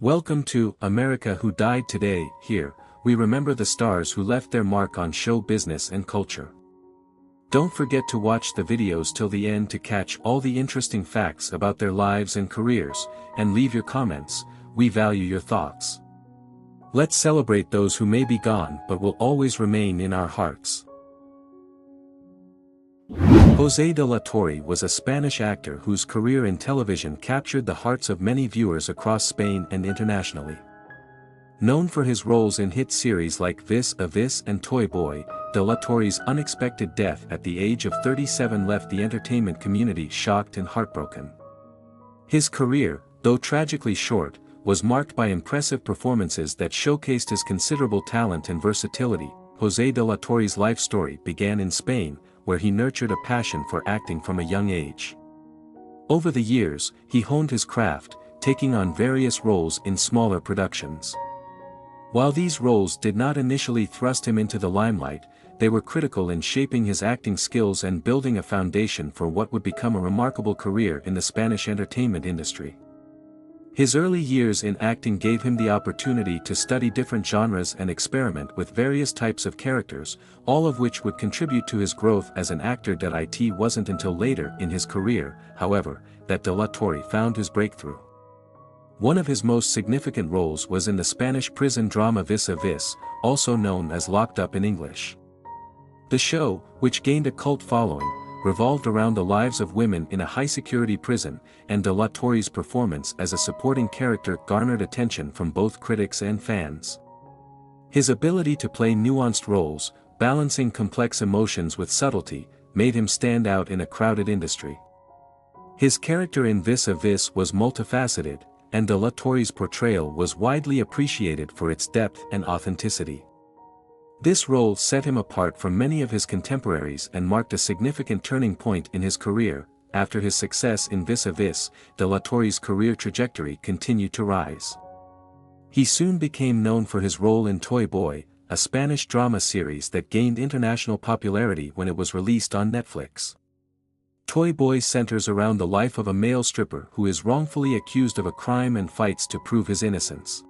Welcome to America Who Died Today. Here, we remember the stars who left their mark on show business and culture. Don't forget to watch the videos till the end to catch all the interesting facts about their lives and careers, and leave your comments. We value your thoughts. Let's celebrate those who may be gone but will always remain in our hearts. José de la Torre was a Spanish actor whose career in television captured the hearts of many viewers across Spain and internationally. Known for his roles in hit series like Vis a Vis and Toy Boy, de la Torre's unexpected death at the age of 37 left the entertainment community shocked and heartbroken. His career, though tragically short, was marked by impressive performances that showcased his considerable talent and versatility. José de la Torre's life story began in Spain, where he nurtured a passion for acting from a young age. Over the years, he honed his craft, taking on various roles in smaller productions. While these roles did not initially thrust him into the limelight, they were critical in shaping his acting skills and building a foundation for what would become a remarkable career in the Spanish entertainment industry. His early years in acting gave him the opportunity to study different genres and experiment with various types of characters, all of which would contribute to his growth as an actor. It wasn't until later in his career, however, that de la Torre found his breakthrough. One of his most significant roles was in the Spanish prison drama Vis a Vis, also known as Locked Up in English. The show, which gained a cult following, revolved around the lives of women in a high-security prison, and de la Torre's performance as a supporting character garnered attention from both critics and fans. His ability to play nuanced roles, balancing complex emotions with subtlety, made him stand out in a crowded industry. His character in Vis a Vis was multifaceted, and de la Torre's portrayal was widely appreciated for its depth and authenticity. This role set him apart from many of his contemporaries and marked a significant turning point in his career. After his success in Vis a Vis, de la Torre's career trajectory continued to rise. He soon became known for his role in Toy Boy, a Spanish drama series that gained international popularity when it was released on Netflix. Toy Boy centers around the life of a male stripper who is wrongfully accused of a crime and fights to prove his innocence.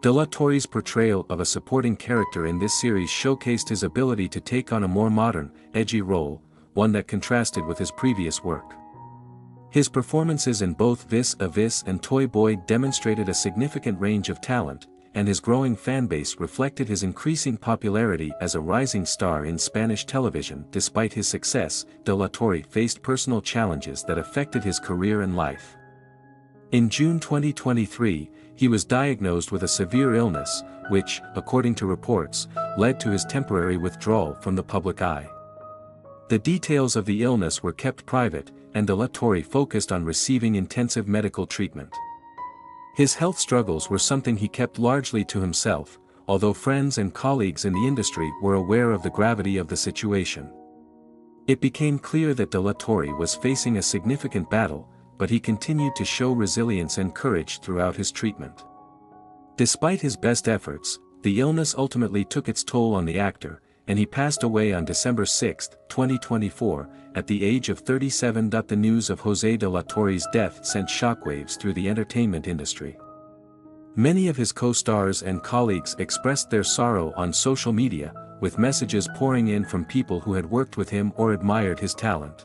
De la Torre's portrayal of a supporting character in this series showcased his ability to take on a more modern, edgy role, one that contrasted with his previous work. His performances in both Vis a Vis and Toy Boy demonstrated a significant range of talent, and his growing fanbase reflected his increasing popularity as a rising star in Spanish television. Despite his success, de la Torre faced personal challenges that affected his career and life. In June 2023, he was diagnosed with a severe illness, which, according to reports, led to his temporary withdrawal from the public eye. The details of the illness were kept private, and de la Torre focused on receiving intensive medical treatment. His health struggles were something he kept largely to himself, although friends and colleagues in the industry were aware of the gravity of the situation. It became clear that de la Torre was facing a significant battle, but he continued to show resilience and courage throughout his treatment. Despite his best efforts, the illness ultimately took its toll on the actor, and he passed away on December 6, 2024, at the age of 37. The news of José de la Torre's death sent shockwaves through the entertainment industry. Many of his co-stars and colleagues expressed their sorrow on social media, with messages pouring in from people who had worked with him or admired his talent.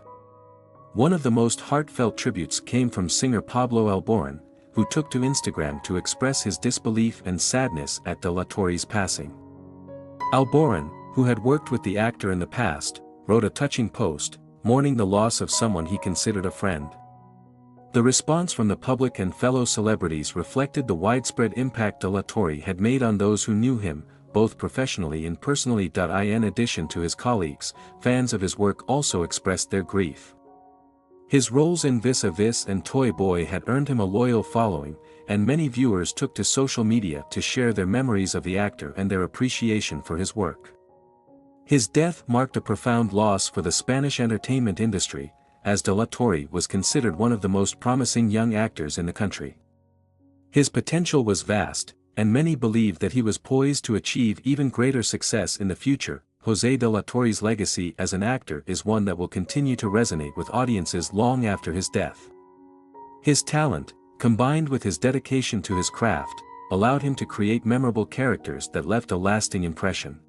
One of the most heartfelt tributes came from singer Pablo Alborán, who took to Instagram to express his disbelief and sadness at de la Torre's passing. Alborán, who had worked with the actor in the past, wrote a touching post, mourning the loss of someone he considered a friend. The response from the public and fellow celebrities reflected the widespread impact de la Torre had made on those who knew him, both professionally and personally. In addition to his colleagues, fans of his work also expressed their grief. His roles in Vis a Vis and Toy Boy had earned him a loyal following, and many viewers took to social media to share their memories of the actor and their appreciation for his work. His death marked a profound loss for the Spanish entertainment industry, as de la Torre was considered one of the most promising young actors in the country. His potential was vast, and many believed that he was poised to achieve even greater success in the future. José de la Torre's legacy as an actor is one that will continue to resonate with audiences long after his death. His talent, combined with his dedication to his craft, allowed him to create memorable characters that left a lasting impression.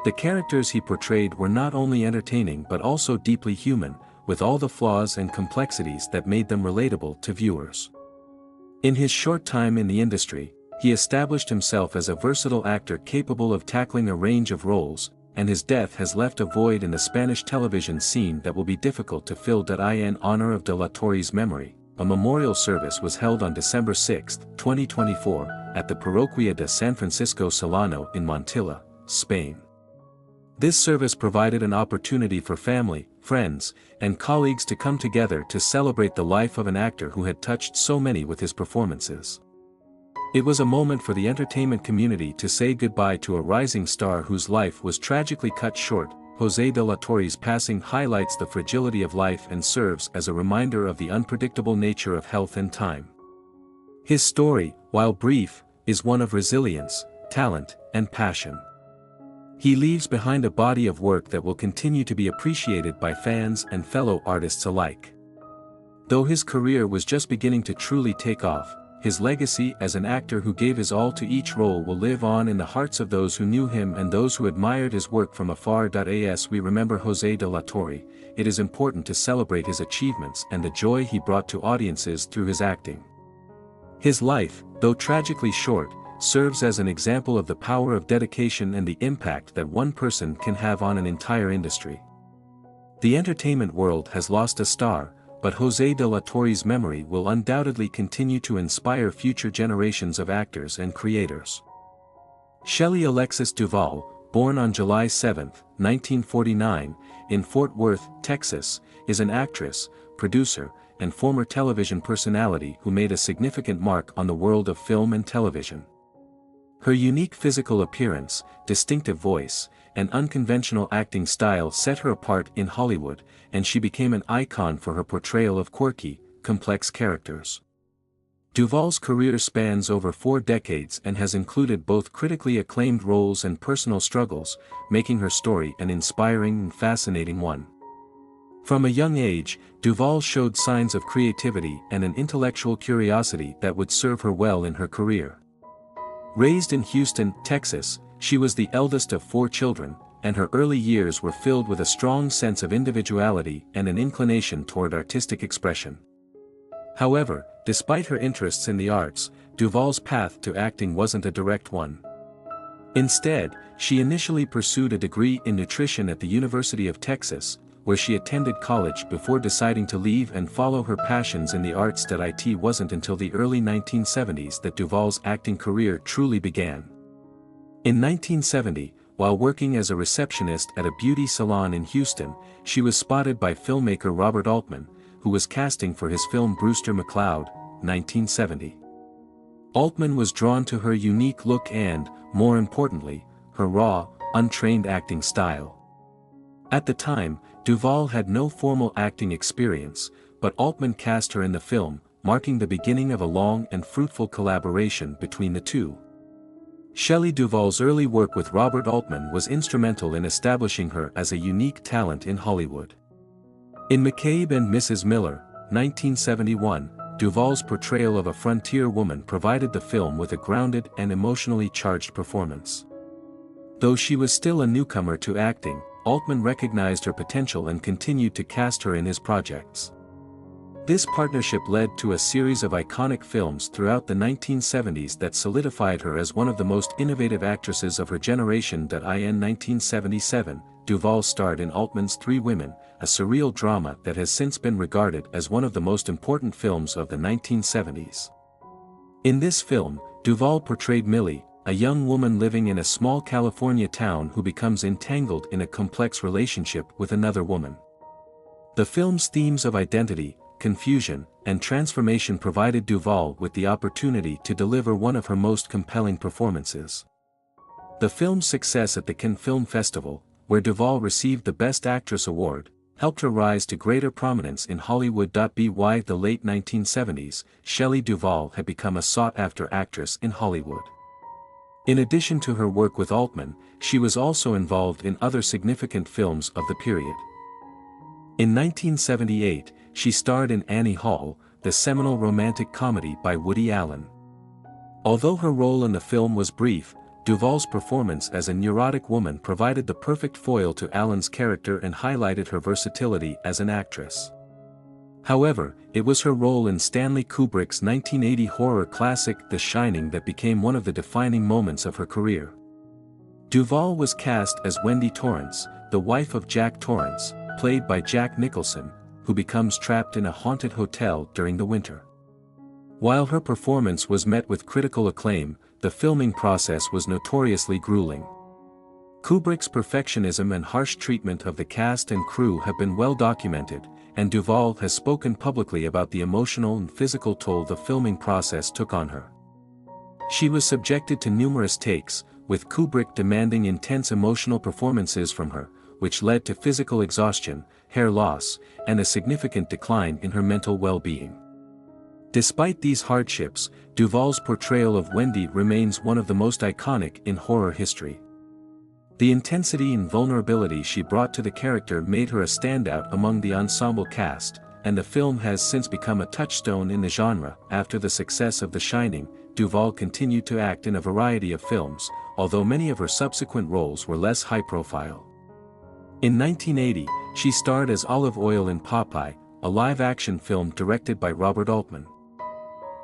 The characters he portrayed were not only entertaining but also deeply human, with all the flaws and complexities that made them relatable to viewers. In his short time in the industry, he established himself as a versatile actor capable of tackling a range of roles, and his death has left a void in the Spanish television scene that will be difficult to fill. In honor of de la Torre's memory, a memorial service was held on December 6, 2024, at the Parroquia de San Francisco Solano in Montilla, Spain. This service provided an opportunity for family, friends, and colleagues to come together to celebrate the life of an actor who had touched so many with his performances. It was a moment for the entertainment community to say goodbye to a rising star whose life was tragically cut short. José de la Torre's passing highlights the fragility of life and serves as a reminder of the unpredictable nature of health and time. His story, while brief, is one of resilience, talent, and passion. He leaves behind a body of work that will continue to be appreciated by fans and fellow artists alike. Though his career was just beginning to truly take off, his legacy as an actor who gave his all to each role will live on in the hearts of those who knew him and those who admired his work from afar. As we remember José de la Torre, it is important to celebrate his achievements and the joy he brought to audiences through his acting. His life, though tragically short, serves as an example of the power of dedication and the impact that one person can have on an entire industry. The entertainment world has lost a star, but José de la Torre's memory will undoubtedly continue to inspire future generations of actors and creators. Shelley Alexis Duvall, born on July 7, 1949, in Fort Worth, Texas, is an actress, producer, and former television personality who made a significant mark on the world of film and television. Her unique physical appearance, distinctive voice, and unconventional acting style set her apart in Hollywood, and she became an icon for her portrayal of quirky, complex characters. Duvall's career spans over 4 decades and has included both critically acclaimed roles and personal struggles, making her story an inspiring and fascinating one. From a young age, Duvall showed signs of creativity and an intellectual curiosity that would serve her well in her career. Raised in Houston, Texas, she was the eldest of 4 children, and her early years were filled with a strong sense of individuality and an inclination toward artistic expression. However, despite her interests in the arts, Duvall's path to acting wasn't a direct one. Instead, she initially pursued a degree in nutrition at the University of Texas, where she attended college before deciding to leave and follow her passions in the arts. It wasn't until the early 1970s that Duvall's acting career truly began. In 1970, while working as a receptionist at a beauty salon in Houston, she was spotted by filmmaker Robert Altman, who was casting for his film Brewster McCloud, 1970. Altman was drawn to her unique look and, more importantly, her raw, untrained acting style. At the time, Duvall had no formal acting experience, but Altman cast her in the film, marking the beginning of a long and fruitful collaboration between the two. Shelley Duvall's early work with Robert Altman was instrumental in establishing her as a unique talent in Hollywood. In McCabe and Mrs. Miller, 1971, Duvall's portrayal of a frontier woman provided the film with a grounded and emotionally charged performance. Though she was still a newcomer to acting, Altman recognized her potential and continued to cast her in his projects. This partnership led to a series of iconic films throughout the 1970s that solidified her as one of the most innovative actresses of her generation. In 1977, Duvall starred in Altman's Three Women, a surreal drama that has since been regarded as one of the most important films of the 1970s. In this film, Duvall portrayed Millie, a young woman living in a small California town who becomes entangled in a complex relationship with another woman. The film's themes of identity, confusion, and transformation provided Duvall with the opportunity to deliver one of her most compelling performances. The film's success at the Cannes Film Festival, where Duvall received the Best Actress award, helped her rise to greater prominence in Hollywood. By the late 1970s, Shelley Duvall had become a sought-after actress in Hollywood. In addition to her work with Altman, she was also involved in other significant films of the period. In 1978, she starred in Annie Hall, the seminal romantic comedy by Woody Allen. Although her role in the film was brief, Duvall's performance as a neurotic woman provided the perfect foil to Allen's character and highlighted her versatility as an actress. However, it was her role in Stanley Kubrick's 1980 horror classic The Shining that became one of the defining moments of her career. Duvall was cast as Wendy Torrance, the wife of Jack Torrance, played by Jack Nicholson, who becomes trapped in a haunted hotel during the winter. While her performance was met with critical acclaim, the filming process was notoriously grueling. Kubrick's perfectionism and harsh treatment of the cast and crew have been well documented, and Duvall has spoken publicly about the emotional and physical toll the filming process took on her. She was subjected to numerous takes, with Kubrick demanding intense emotional performances from her, which led to physical exhaustion, hair loss, and a significant decline in her mental well-being. Despite these hardships, Duvall's portrayal of Wendy remains one of the most iconic in horror history. The intensity and vulnerability she brought to the character made her a standout among the ensemble cast, and the film has since become a touchstone in the genre. After the success of The Shining, Duvall continued to act in a variety of films, although many of her subsequent roles were less high-profile. In 1980, she starred as Olive Oyl in Popeye, a live-action film directed by Robert Altman.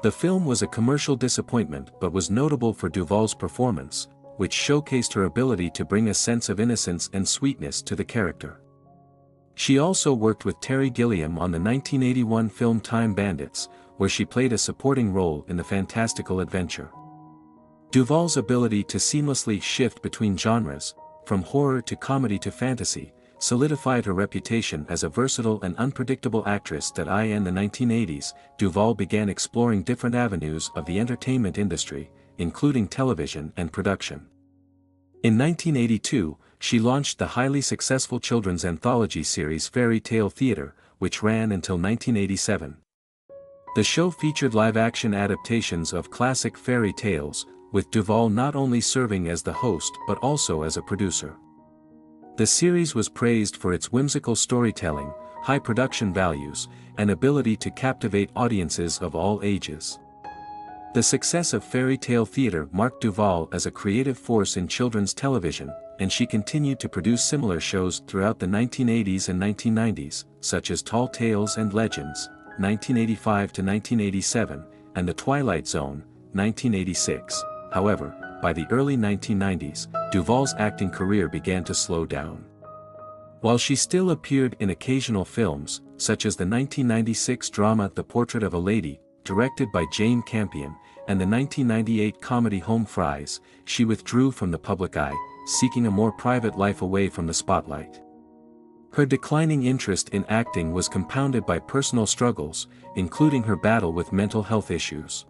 The film was a commercial disappointment but was notable for Duvall's performance, which showcased her ability to bring a sense of innocence and sweetness to the character. She also worked with Terry Gilliam on the 1981 film Time Bandits, where she played a supporting role in the fantastical adventure. Duvall's ability to seamlessly shift between genres, from horror to comedy to fantasy, solidified her reputation as a versatile and unpredictable actress. In the 1980s, Duvall began exploring different avenues of the entertainment industry, including television and production. In 1982, she launched the highly successful children's anthology series Fairy Tale Theater, which ran until 1987. The show featured live-action adaptations of classic fairy tales, with Duvall not only serving as the host but also as a producer. The series was praised for its whimsical storytelling, high production values, and ability to captivate audiences of all ages. The success of Fairy Tale Theater marked Duvall as a creative force in children's television, and she continued to produce similar shows throughout the 1980s and 1990s, such as Tall Tales and Legends, 1985 to 1987, and The Twilight Zone, 1986. However, by the early 1990s, Duvall's acting career began to slow down. While she still appeared in occasional films, such as the 1996 drama The Portrait of a Lady, directed by Jane Campion, and the 1998 comedy Home Fries, she withdrew from the public eye, seeking a more private life away from the spotlight. Her declining interest in acting was compounded by personal struggles, including her battle with mental health issues.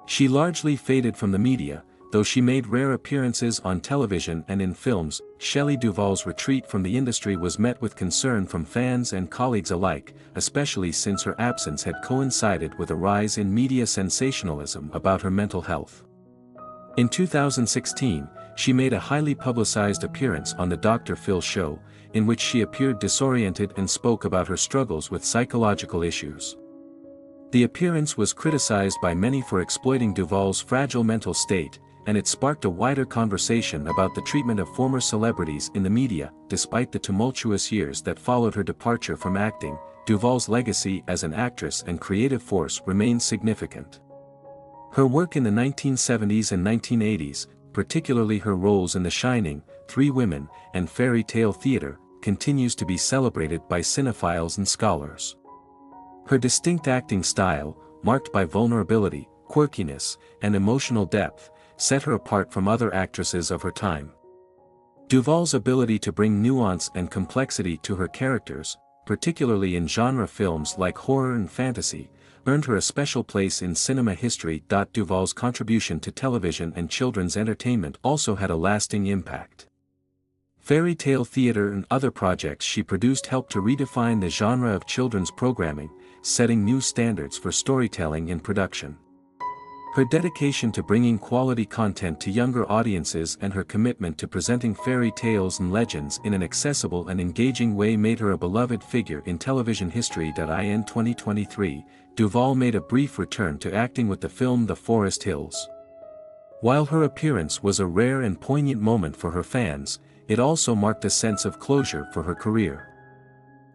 She largely faded from the media, though she made rare appearances on television and in films. Shelley Duvall's retreat from the industry was met with concern from fans and colleagues alike, especially since her absence had coincided with a rise in media sensationalism about her mental health. In 2016, she made a highly publicized appearance on the Dr. Phil show, in which she appeared disoriented and spoke about her struggles with psychological issues. The appearance was criticized by many for exploiting Duvall's fragile mental state, and it sparked a wider conversation about the treatment of former celebrities in the media. Despite the tumultuous years that followed her departure from acting, Duvall's legacy as an actress and creative force remains significant. Her work in the 1970s and 1980s, particularly her roles in The Shining, Three Women, and Fairy Tale Theater, continues to be celebrated by cinephiles and scholars. Her distinct acting style, marked by vulnerability, quirkiness, and emotional depth, set her apart from other actresses of her time. Duvall's ability to bring nuance and complexity to her characters, particularly in genre films like horror and fantasy, earned her a special place in cinema history. Duvall's contribution to television and children's entertainment also had a lasting impact. Fairy Tale Theater and other projects she produced helped to redefine the genre of children's programming, setting new standards for storytelling and production. Her dedication to bringing quality content to younger audiences and her commitment to presenting fairy tales and legends in an accessible and engaging way made her a beloved figure in television history. In 2023, Duvall made a brief return to acting with the film The Forest Hills. While her appearance was a rare and poignant moment for her fans, it also marked a sense of closure for her career.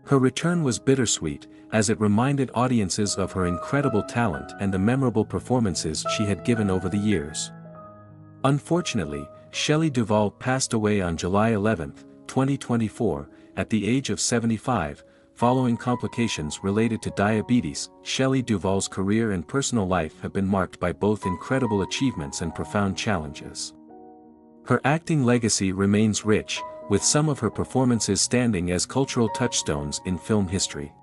Her return was bittersweet, as it reminded audiences of her incredible talent and the memorable performances she had given over the years. Unfortunately, Shelley Duvall passed away on July 11, 2024, at the age of 75, following complications related to diabetes. Shelley Duvall's career and personal life have been marked by both incredible achievements and profound challenges. Her acting legacy remains rich, with some of her performances standing as cultural touchstones in film history.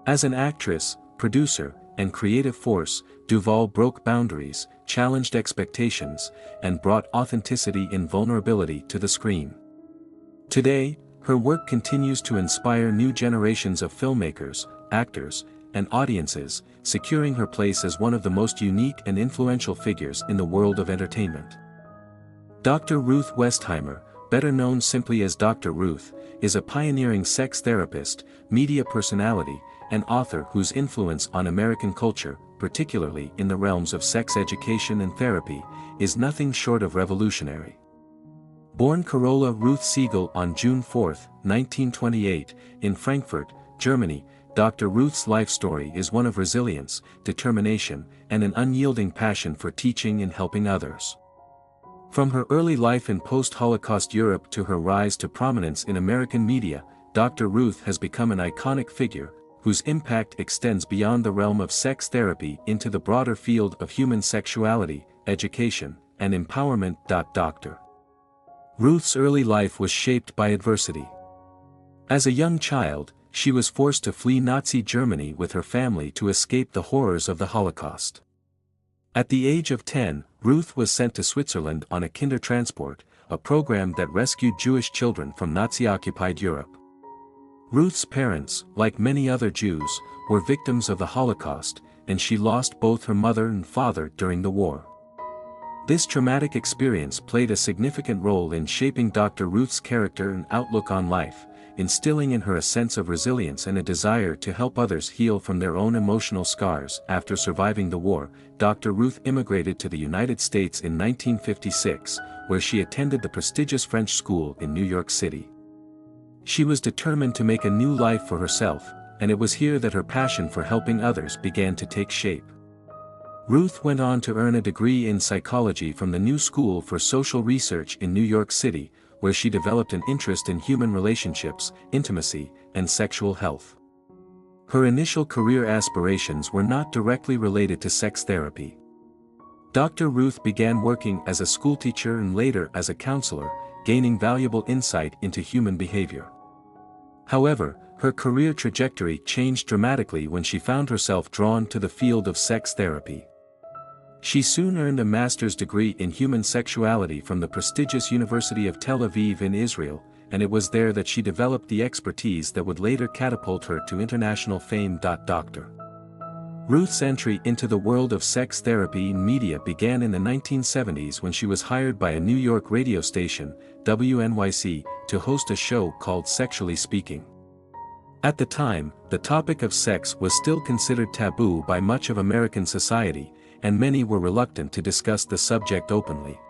As an actress, producer, and creative force, Duvall broke boundaries, challenged expectations, and brought authenticity and vulnerability to the screen. Today, her work continues to inspire new generations of filmmakers, actors, and audiences, securing her place as one of the most unique and influential figures in the world of entertainment. Dr. Ruth Westheimer, better known simply as Dr. Ruth, is a pioneering sex therapist, media personality, and author whose influence on American culture, particularly in the realms of sex education and therapy, is nothing short of revolutionary. Born Carola Ruth Siegel on June 4, 1928, in Frankfurt, Germany, Dr. Ruth's life story is one of resilience, determination, and an unyielding passion for teaching and helping others. From her early life in post-Holocaust Europe to her rise to prominence in American media, Dr. Ruth has become an iconic figure, whose impact extends beyond the realm of sex therapy into the broader field of human sexuality, education, and empowerment. Dr. Ruth's early life was shaped by adversity. As a young child, she was forced to flee Nazi Germany with her family to escape the horrors of the Holocaust. At the age of 10, Ruth was sent to Switzerland on a Kindertransport, a program that rescued Jewish children from Nazi-occupied Europe. Ruth's parents, like many other Jews, were victims of the Holocaust, and she lost both her mother and father during the war. This traumatic experience played a significant role in shaping Dr. Ruth's character and outlook on life, instilling in her a sense of resilience and a desire to help others heal from their own emotional scars. After surviving the war, Dr. Ruth immigrated to the United States in 1956, where she attended the prestigious French school in New York City. She was determined to make a new life for herself, and it was here that her passion for helping others began to take shape. Ruth went on to earn a degree in psychology from the New School for Social Research in New York City, where she developed an interest in human relationships, intimacy, and sexual health. Her initial career aspirations were not directly related to sex therapy. Dr. Ruth began working as a schoolteacher and later as a counselor, gaining valuable insight into human behavior. However, her career trajectory changed dramatically when she found herself drawn to the field of sex therapy. She soon earned a master's degree in human sexuality from the prestigious University of Tel Aviv in Israel, and it was there that she developed the expertise that would later catapult her to international fame. Dr. Ruth's entry into the world of sex therapy and media began in the 1970s when she was hired by a New York radio station, WNYC, to host a show called Sexually Speaking. At the time, the topic of sex was still considered taboo by much of American society, and many were reluctant to discuss the subject openly.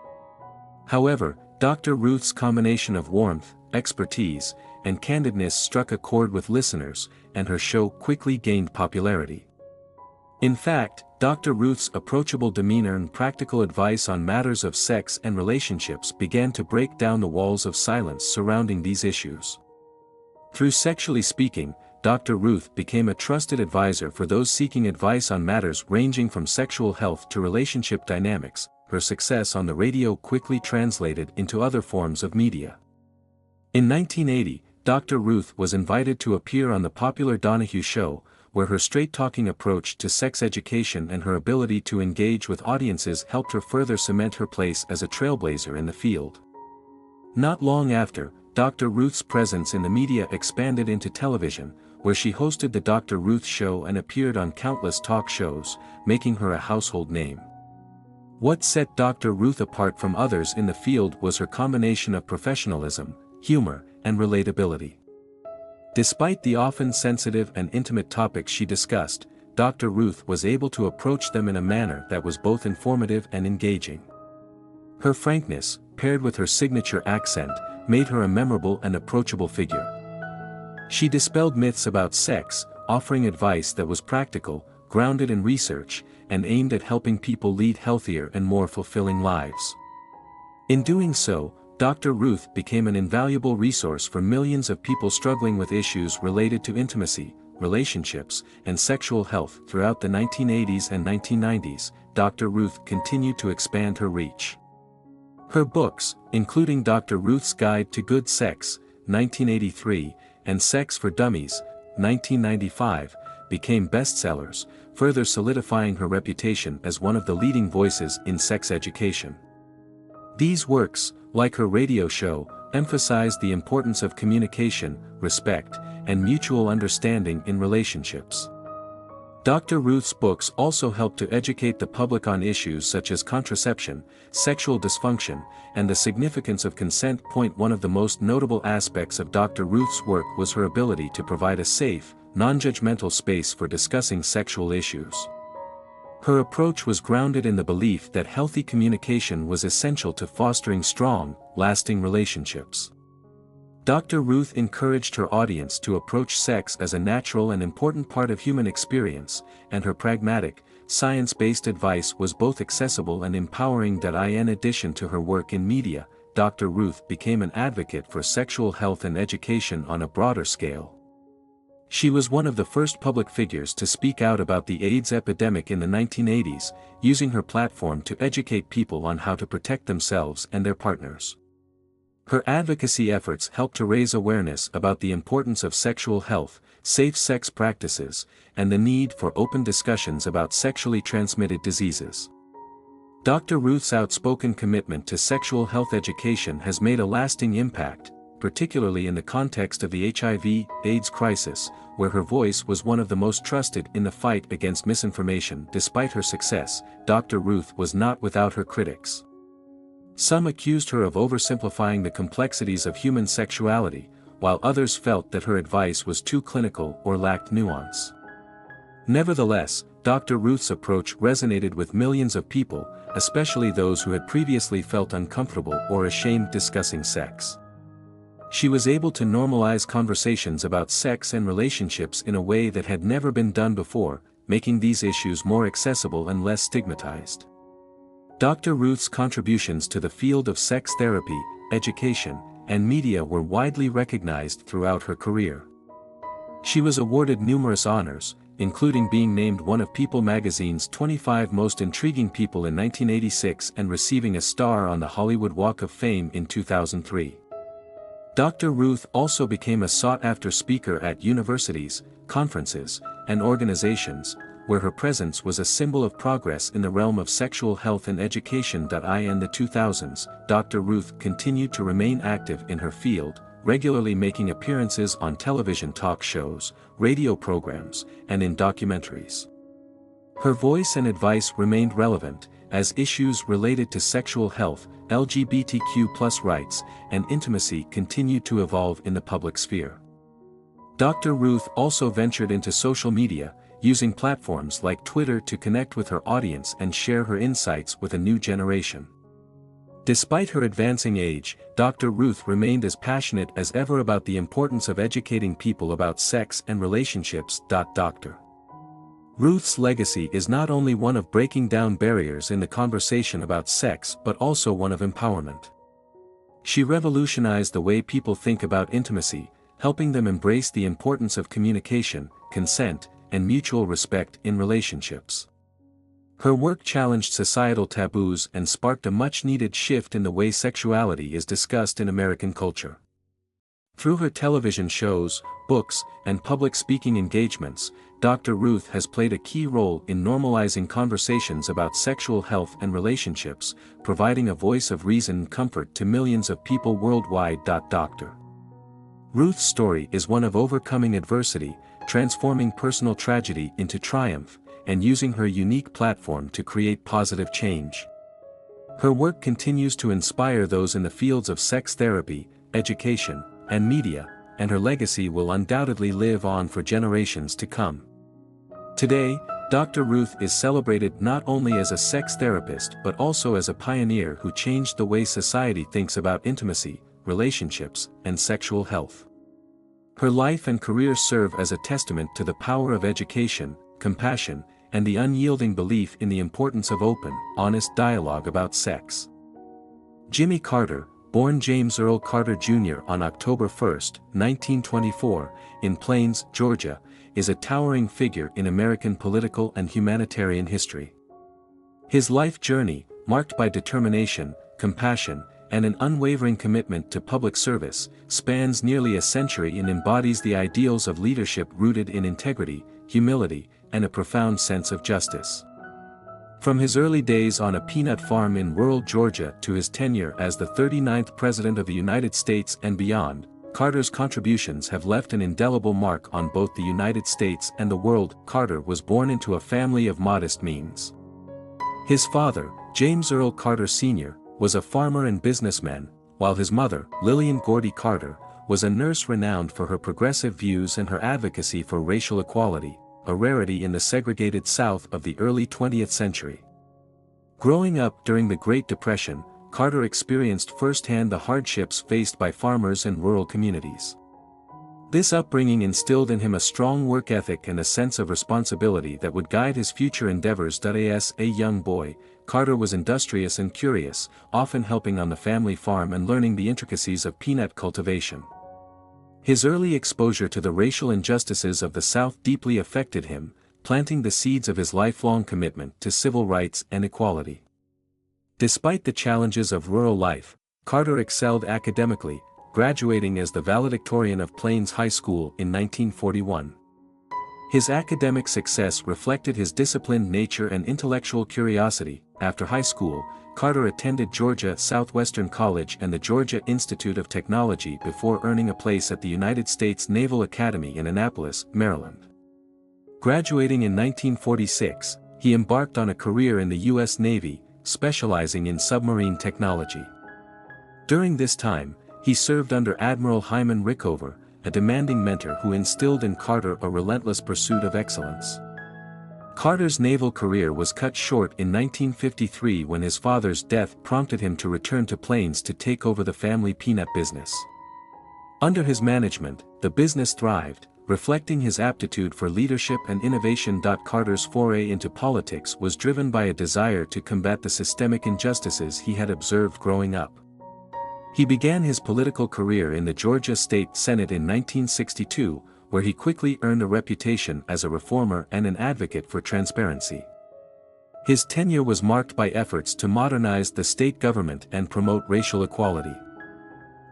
However, Dr. Ruth's combination of warmth, expertise, and candidness struck a chord with listeners, and her show quickly gained popularity. In fact, Dr. Ruth's approachable demeanor and practical advice on matters of sex and relationships began to break down the walls of silence surrounding these issues. Through Sexually Speaking, Dr. Ruth became a trusted advisor for those seeking advice on matters ranging from sexual health to relationship dynamics. Her success on the radio quickly translated into other forms of media. In 1980, Dr. Ruth was invited to appear on the popular Donahue Show, where her straight-talking approach to sex education and her ability to engage with audiences helped her further cement her place as a trailblazer in the field. Not long after, Dr. Ruth's presence in the media expanded into television, where she hosted the Dr. Ruth Show and appeared on countless talk shows, making her a household name. What set Dr. Ruth apart from others in the field was her combination of professionalism, humor, and relatability. Despite the often sensitive and intimate topics she discussed, Dr. Ruth was able to approach them in a manner that was both informative and engaging. Her frankness, paired with her signature accent, made her a memorable and approachable figure. She dispelled myths about sex, offering advice that was practical, grounded in research, and aimed at helping people lead healthier and more fulfilling lives. In doing so, Dr. Ruth became an invaluable resource for millions of people struggling with issues related to intimacy, relationships, and sexual health. Throughout the 1980s and 1990s, Dr. Ruth continued to expand her reach. Her books, including Dr. Ruth's Guide to Good Sex, 1983, and Sex for Dummies, 1995, became bestsellers, further solidifying her reputation as one of the leading voices in sex education. These works, like her radio show, emphasized the importance of communication, respect, and mutual understanding in relationships. Dr. Ruth's books also helped to educate the public on issues such as contraception, sexual dysfunction, and the significance of consent. One of the most notable aspects of Dr. Ruth's work was her ability to provide a safe, non-judgmental space for discussing sexual issues. Her approach was grounded in the belief that healthy communication was essential to fostering strong, lasting relationships. Dr. Ruth encouraged her audience to approach sex as a natural and important part of human experience, and her pragmatic, science-based advice was both accessible and empowering. In addition to her work in media, Dr. Ruth became an advocate for sexual health and education on a broader scale. She was one of the first public figures to speak out about the AIDS epidemic in the 1980s, using her platform to educate people on how to protect themselves and their partners. Her advocacy efforts helped to raise awareness about the importance of sexual health, safe sex practices, and the need for open discussions about sexually transmitted diseases. Dr. Ruth's outspoken commitment to sexual health education has made a lasting impact, particularly in the context of the HIV/AIDS crisis, where her voice was one of the most trusted in the fight against misinformation. Despite her success, Dr. Ruth was not without her critics. Some accused her of oversimplifying the complexities of human sexuality, while others felt that her advice was too clinical or lacked nuance. Nevertheless, Dr. Ruth's approach resonated with millions of people, especially those who had previously felt uncomfortable or ashamed discussing sex. She was able to normalize conversations about sex and relationships in a way that had never been done before, making these issues more accessible and less stigmatized. Dr. Ruth's contributions to the field of sex therapy, education, and media were widely recognized throughout her career. She was awarded numerous honors, including being named one of People magazine's 25 most intriguing people in 1986 and receiving a star on the Hollywood Walk of Fame in 2003. Dr. Ruth also became a sought-after speaker at universities, conferences, and organizations, where her presence was a symbol of progress in the realm of sexual health and education. In the 2000s, Dr. Ruth continued to remain active in her field, regularly making appearances on television talk shows, radio programs, and in documentaries. Her voice and advice remained relevant, as issues related to sexual health, LGBTQ+ rights, and intimacy continued to evolve in the public sphere. Dr. Ruth also ventured into social media, using platforms like Twitter to connect with her audience and share her insights with a new generation. Despite her advancing age, Dr. Ruth remained as passionate as ever about the importance of educating people about sex and relationships. Dr. Ruth's legacy is not only one of breaking down barriers in the conversation about sex but also one of empowerment. She revolutionized the way people think about intimacy, helping them embrace the importance of communication, consent, and mutual respect in relationships. Her work challenged societal taboos and sparked a much-needed shift in the way sexuality is discussed in American culture. Through her television shows, books, and public speaking engagements, Dr. Ruth has played a key role in normalizing conversations about sexual health and relationships, providing a voice of reason and comfort to millions of people worldwide. Dr. Ruth's story is one of overcoming adversity, transforming personal tragedy into triumph, and using her unique platform to create positive change. Her work continues to inspire those in the fields of sex therapy, education, and media, and her legacy will undoubtedly live on for generations to come. Today, Dr. Ruth is celebrated not only as a sex therapist but also as a pioneer who changed the way society thinks about intimacy, relationships, and sexual health. Her life and career serve as a testament to the power of education, compassion, and the unyielding belief in the importance of open, honest dialogue about sex. Jimmy Carter, born James Earl Carter Jr. on October 1, 1924, in Plains, Georgia, is a towering figure in American political and humanitarian history. His life journey, marked by determination, compassion, and an unwavering commitment to public service, spans nearly a century and embodies the ideals of leadership rooted in integrity, humility, and a profound sense of justice. From his early days on a peanut farm in rural Georgia to his tenure as the 39th President of the United States and beyond, Carter's contributions have left an indelible mark on both the United States and the world. Carter was born into a family of modest means. His father, James Earl Carter Sr., was a farmer and businessman, while his mother, Lillian Gordy Carter, was a nurse renowned for her progressive views and her advocacy for racial equality, a rarity in the segregated South of the early 20th century. Growing up during the Great Depression, Carter experienced firsthand the hardships faced by farmers and rural communities. This upbringing instilled in him a strong work ethic and a sense of responsibility that would guide his future endeavors. As a young boy, Carter was industrious and curious, often helping on the family farm and learning the intricacies of peanut cultivation. His early exposure to the racial injustices of the South deeply affected him, planting the seeds of his lifelong commitment to civil rights and equality. Despite the challenges of rural life, Carter excelled academically, graduating as the valedictorian of Plains High School in 1941. His academic success reflected his disciplined nature and intellectual curiosity. After high school, Carter attended Georgia Southwestern College and the Georgia Institute of Technology before earning a place at the United States Naval Academy in Annapolis, Maryland. Graduating in 1946, he embarked on a career in the U.S. Navy, specializing in submarine technology. During this time, he served under Admiral Hyman Rickover, a demanding mentor who instilled in Carter a relentless pursuit of excellence. Carter's naval career was cut short in 1953 when his father's death prompted him to return to Plains to take over the family peanut business. Under his management, the business thrived, reflecting his aptitude for leadership and innovation. Carter's foray into politics was driven by a desire to combat the systemic injustices he had observed growing up. He began his political career in the Georgia State Senate in 1962, where he quickly earned a reputation as a reformer and an advocate for transparency. His tenure was marked by efforts to modernize the state government and promote racial equality.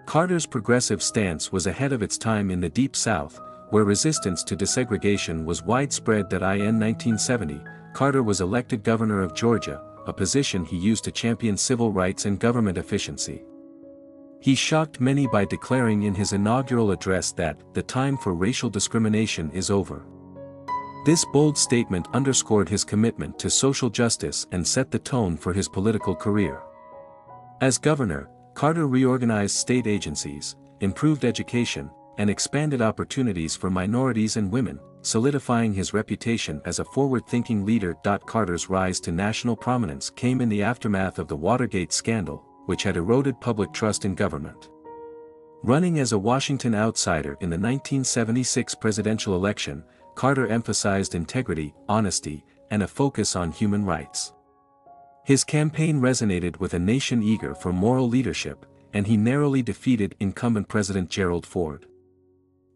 Carter's progressive stance was ahead of its time in the Deep South, where resistance to desegregation was widespread. In 1970, Carter was elected governor of Georgia, a position he used to champion civil rights and government efficiency. He shocked many by declaring in his inaugural address that the time for racial discrimination is over. This bold statement underscored his commitment to social justice and set the tone for his political career. As governor, Carter reorganized state agencies, improved education, and expanded opportunities for minorities and women, solidifying his reputation as a forward-thinking leader. Carter's rise to national prominence came in the aftermath of the Watergate scandal, which had eroded public trust in government. Running as a Washington outsider in the 1976 presidential election, Carter emphasized integrity, honesty, and a focus on human rights. His campaign resonated with a nation eager for moral leadership, and he narrowly defeated incumbent President Gerald Ford.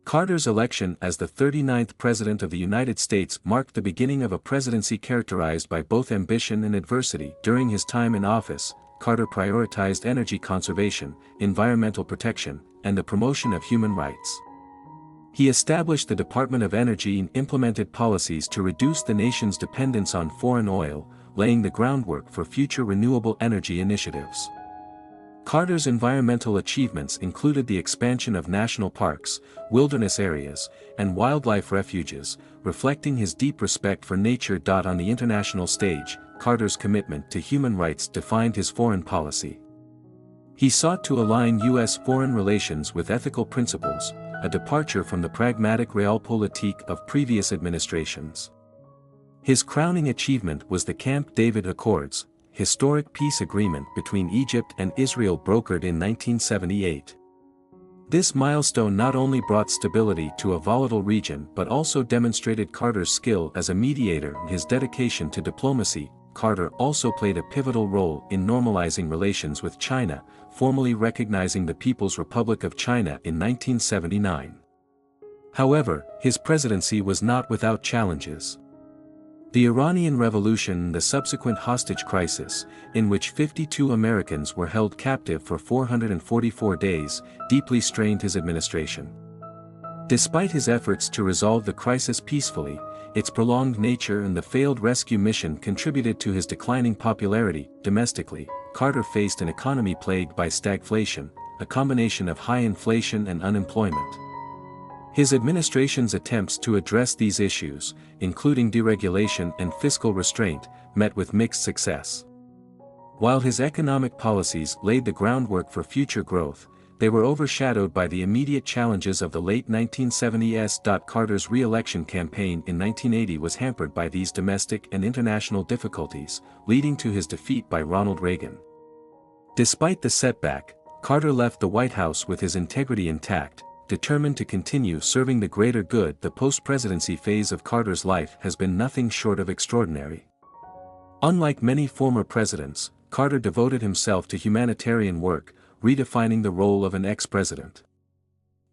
Carter's election as the 39th President of the United States marked the beginning of a presidency characterized by both ambition and adversity. During his time in office, Carter prioritized energy conservation, environmental protection, and the promotion of human rights. He established the Department of Energy and implemented policies to reduce the nation's dependence on foreign oil, laying the groundwork for future renewable energy initiatives. Carter's environmental achievements included the expansion of national parks, wilderness areas, and wildlife refuges, reflecting his deep respect for nature. On the international stage, Carter's commitment to human rights defined his foreign policy. He sought to align U.S. foreign relations with ethical principles, a departure from the pragmatic realpolitik of previous administrations. His crowning achievement was the Camp David Accords, historic peace agreement between Egypt and Israel brokered in 1978. This milestone not only brought stability to a volatile region but also demonstrated Carter's skill as a mediator and his dedication to diplomacy. Carter also played a pivotal role in normalizing relations with China, formally recognizing the People's Republic of China in 1979. However, his presidency was not without challenges. The Iranian Revolution and the subsequent hostage crisis, in which 52 Americans were held captive for 444 days, deeply strained his administration. Despite his efforts to resolve the crisis peacefully, its prolonged nature and the failed rescue mission contributed to his declining popularity. Domestically, Carter faced an economy plagued by stagflation, a combination of high inflation and unemployment. His administration's attempts to address these issues, including deregulation and fiscal restraint, met with mixed success. While his economic policies laid the groundwork for future growth, they were overshadowed by the immediate challenges of the late 1970s. Carter's re-election campaign in 1980 was hampered by these domestic and international difficulties, leading to his defeat by Ronald Reagan. Despite the setback, Carter left the White House with his integrity intact, determined to continue serving the greater good. The post-presidency phase of Carter's life has been nothing short of extraordinary. Unlike many former presidents, Carter devoted himself to humanitarian work, redefining the role of an ex-president.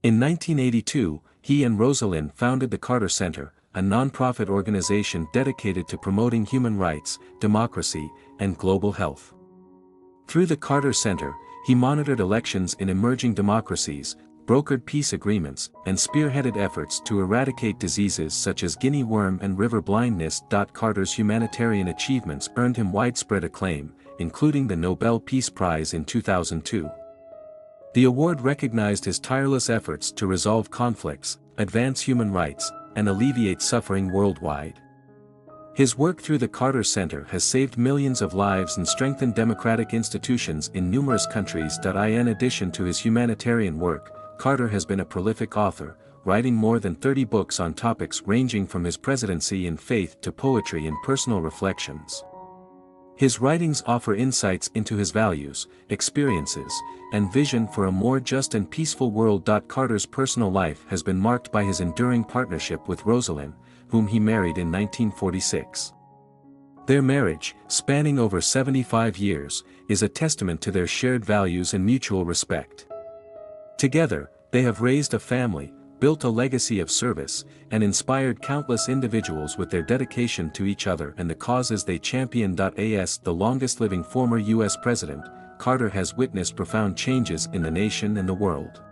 In 1982, he and Rosalind founded the Carter Center, a non-profit organization dedicated to promoting human rights, democracy, and global health. Through the Carter Center, he monitored elections in emerging democracies, brokered peace agreements, and spearheaded efforts to eradicate diseases such as guinea worm and river blindness. Carter's humanitarian achievements earned him widespread acclaim, including the Nobel Peace Prize in 2002. The award recognized his tireless efforts to resolve conflicts, advance human rights, and alleviate suffering worldwide. His work through the Carter Center has saved millions of lives and strengthened democratic institutions in numerous countries. In addition to his humanitarian work, Carter has been a prolific author, writing more than 30 books on topics ranging from his presidency and faith to poetry and personal reflections. His writings offer insights into his values, experiences, and vision for a more just and peaceful world. Carter's personal life has been marked by his enduring partnership with Rosalind, whom he married in 1946. Their marriage, spanning over 75 years, is a testament to their shared values and mutual respect. Together, they have raised a family, built a legacy of service, and inspired countless individuals with their dedication to each other and the causes they champion. As the longest-living former U.S. president, Carter has witnessed profound changes in the nation and the world.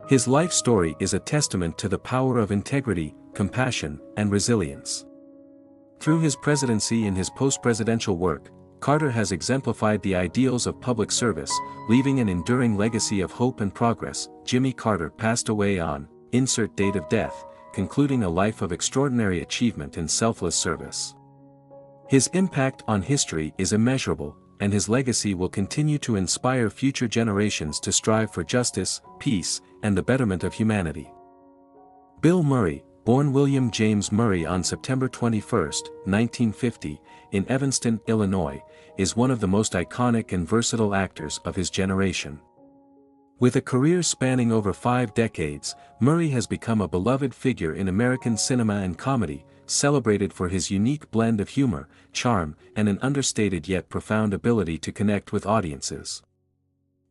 His life story is a testament to the power of integrity, compassion, and resilience. Through his presidency and his post-presidential work, Carter has exemplified the ideals of public service, leaving an enduring legacy of hope and progress. Jimmy Carter passed away on, insert date of death, concluding a life of extraordinary achievement and selfless service. His impact on history is immeasurable, and his legacy will continue to inspire future generations to strive for justice, peace, and the betterment of humanity. Bill Murray, born William James Murray on September 21, 1950, in Evanston, Illinois, is one of the most iconic and versatile actors of his generation. With a career spanning over 5 decades, Murray has become a beloved figure in American cinema and comedy, celebrated for his unique blend of humor, charm, and an understated yet profound ability to connect with audiences.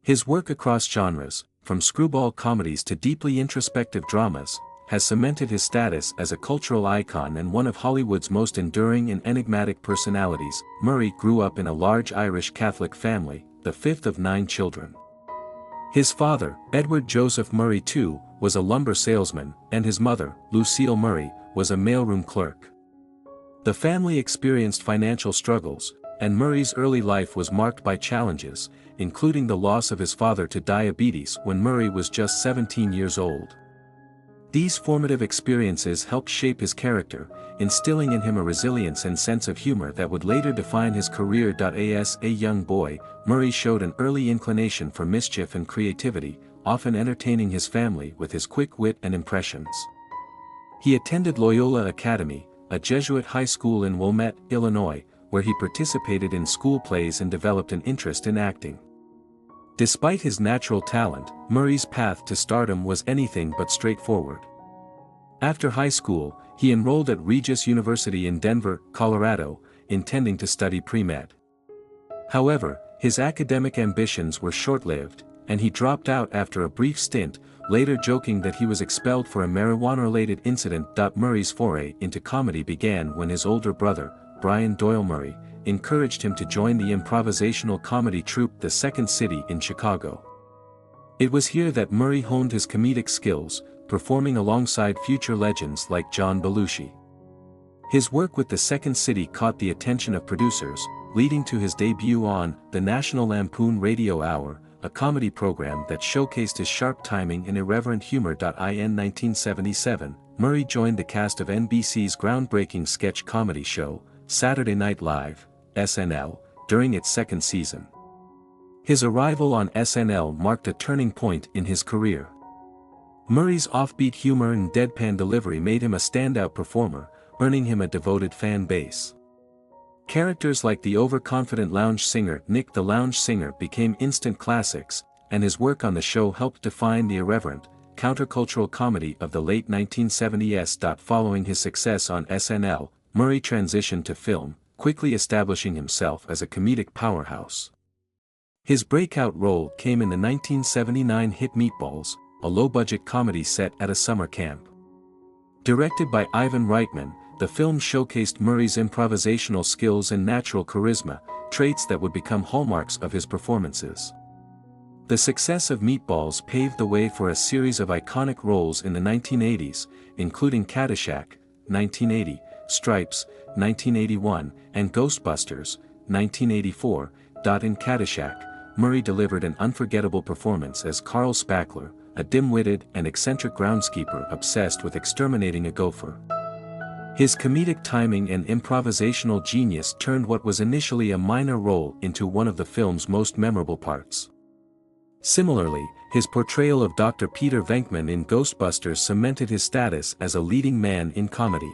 His work across genres, from screwball comedies to deeply introspective dramas, has cemented his status as a cultural icon and one of Hollywood's most enduring and enigmatic personalities. Murray grew up in a large Irish Catholic family, the fifth of 9 children. His father, Edward Joseph Murray II, was a lumber salesman, and his mother, Lucille Murray, was a mailroom clerk. The family experienced financial struggles, and Murray's early life was marked by challenges, including the loss of his father to diabetes when Murray was just 17 years old. These formative experiences helped shape his character, instilling in him a resilience and sense of humor that would later define his career. As a young boy, Murray showed an early inclination for mischief and creativity, often entertaining his family with his quick wit and impressions. He attended Loyola Academy, a Jesuit high school in Wilmette, Illinois, where he participated in school plays and developed an interest in acting. Despite his natural talent, Murray's path to stardom was anything but straightforward. After high school, he enrolled at Regis University in Denver, Colorado, intending to study pre-med. However, his academic ambitions were short-lived, and he dropped out after a brief stint, later joking that he was expelled for a marijuana-related incident. Murray's foray into comedy began when his older brother, Brian Doyle Murray, encouraged him to join the improvisational comedy troupe The Second City in Chicago. It was here that Murray honed his comedic skills, performing alongside future legends like John Belushi. His work with The Second City caught the attention of producers, leading to his debut on The National Lampoon Radio Hour, a comedy program that showcased his sharp timing and irreverent humor. In 1977, Murray joined the cast of NBC's groundbreaking sketch comedy show, Saturday Night Live, SNL, during its second season. His arrival on SNL marked a turning point in his career. Murray's offbeat humor and deadpan delivery made him a standout performer, earning him a devoted fan base. Characters like the overconfident lounge singer Nick the Lounge Singer became instant classics, and his work on the show helped define the irreverent, countercultural comedy of the late 1970s. Following his success on SNL, Murray transitioned to film, quickly establishing himself as a comedic powerhouse. His breakout role came in the 1979 hit Meatballs, a low-budget comedy set at a summer camp. Directed by Ivan Reitman, the film showcased Murray's improvisational skills and natural charisma, traits that would become hallmarks of his performances. The success of Meatballs paved the way for a series of iconic roles in the 1980s, including Caddyshack, 1980, Stripes, 1981, and Ghostbusters, 1984. In Caddyshack, Murray delivered an unforgettable performance as Carl Spackler, a dim-witted and eccentric groundskeeper obsessed with exterminating a gopher. His comedic timing and improvisational genius turned what was initially a minor role into one of the film's most memorable parts. Similarly, his portrayal of Dr. Peter Venkman in Ghostbusters cemented his status as a leading man in comedy.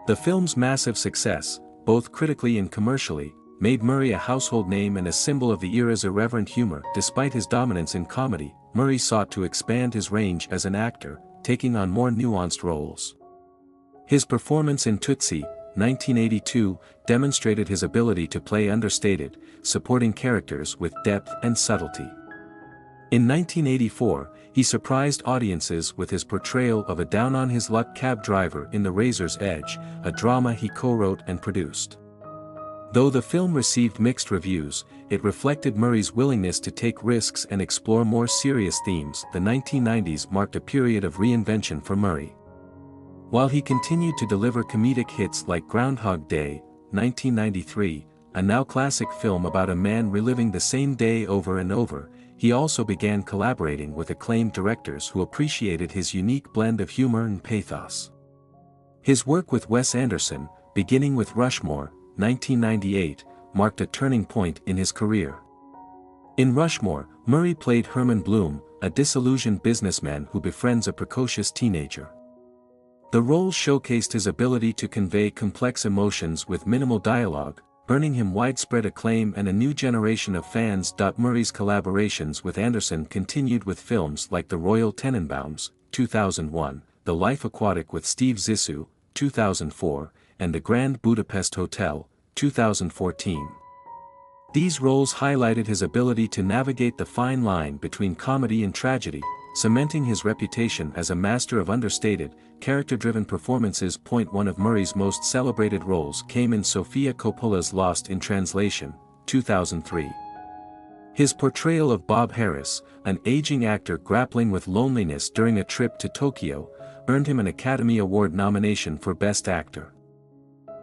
The film's massive success, both critically and commercially, made Murray a household name and a symbol of the era's irreverent humor. Despite his dominance in comedy, Murray sought to expand his range as an actor, taking on more nuanced roles. His performance in Tootsie, 1982, demonstrated his ability to play understated, supporting characters with depth and subtlety. In 1984, he surprised audiences with his portrayal of a down-on-his-luck cab driver in The Razor's Edge, a drama he co-wrote and produced. Though the film received mixed reviews, it reflected Murray's willingness to take risks and explore more serious themes. The 1990s marked a period of reinvention for Murray. While he continued to deliver comedic hits like Groundhog Day, 1993, a now classic film about a man reliving the same day over and over, he also began collaborating with acclaimed directors who appreciated his unique blend of humor and pathos. His work with Wes Anderson, beginning with Rushmore, 1998, marked a turning point in his career. In Rushmore, Murray played Herman Bloom, a disillusioned businessman who befriends a precocious teenager. The role showcased his ability to convey complex emotions with minimal dialogue, earning him widespread acclaim and a new generation of fans. Murray's collaborations with Anderson continued with films like The Royal Tenenbaums, 2001, The Life Aquatic with Steve Zissou, 2004, and The Grand Budapest Hotel, 2014. These roles highlighted his ability to navigate the fine line between comedy and tragedy, cementing his reputation as a master of understated, character-driven performances. One of Murray's most celebrated roles came in Sofia Coppola's Lost in Translation, 2003. His portrayal of Bob Harris, an aging actor grappling with loneliness during a trip to Tokyo, earned him an Academy Award nomination for Best Actor.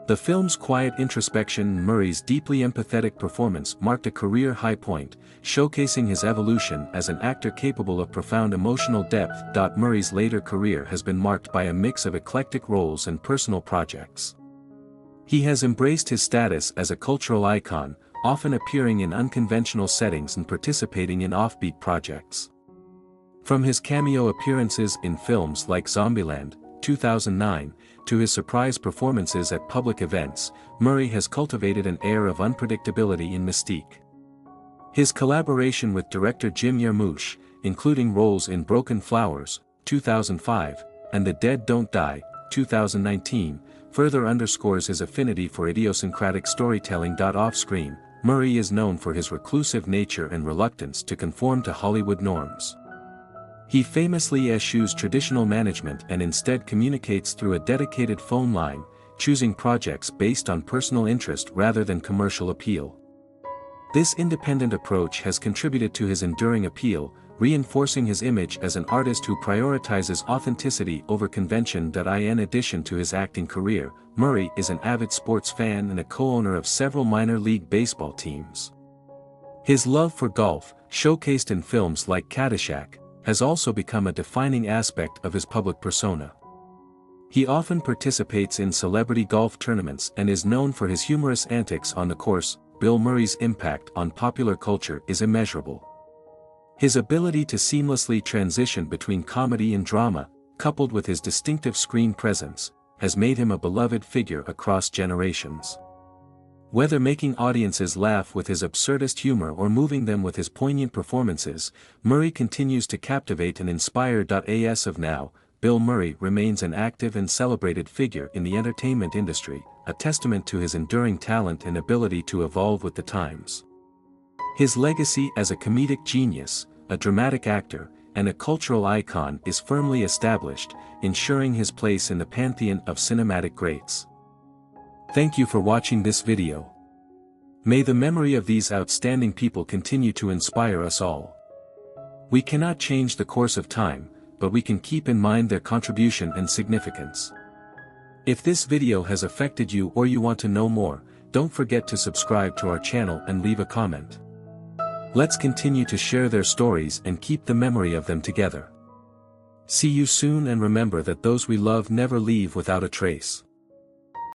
The film's quiet introspection and Murray's deeply empathetic performance marked a career high point, showcasing his evolution as an actor capable of profound emotional depth. Murray's later career has been marked by a mix of eclectic roles and personal projects. He has embraced his status as a cultural icon, often appearing in unconventional settings and participating in offbeat projects. From his cameo appearances in films like Zombieland, 2009, to his surprise performances at public events, Murray has cultivated an air of unpredictability and mystique. His collaboration with director Jim Jarmusch, including roles in Broken Flowers, 2005, and The Dead Don't Die, 2019, further underscores his affinity for idiosyncratic storytelling. Off-screen, Murray is known for his reclusive nature and reluctance to conform to Hollywood norms. He famously eschews traditional management and instead communicates through a dedicated phone line, choosing projects based on personal interest rather than commercial appeal. This independent approach has contributed to his enduring appeal, reinforcing his image as an artist who prioritizes authenticity over convention. In addition to his acting career, Murray is an avid sports fan and a co-owner of several minor league baseball teams. His love for golf, showcased in films like Caddyshack, has also become a defining aspect of his public persona. He often participates in celebrity golf tournaments and is known for his humorous antics on the course. Bill Murray's impact on popular culture is immeasurable. His ability to seamlessly transition between comedy and drama, coupled with his distinctive screen presence, has made him a beloved figure across generations. Whether making audiences laugh with his absurdist humor or moving them with his poignant performances, Murray continues to captivate and inspire. As of now, Bill Murray remains an active and celebrated figure in the entertainment industry, a testament to his enduring talent and ability to evolve with the times. His legacy as a comedic genius, a dramatic actor, and a cultural icon is firmly established, ensuring his place in the pantheon of cinematic greats. Thank you for watching this video. May the memory of these outstanding people continue to inspire us all. We cannot change the course of time, but we can keep in mind their contribution and significance. If this video has affected you or you want to know more, don't forget to subscribe to our channel and leave a comment. Let's continue to share their stories and keep the memory of them together. See you soon, and remember that those we love never leave without a trace.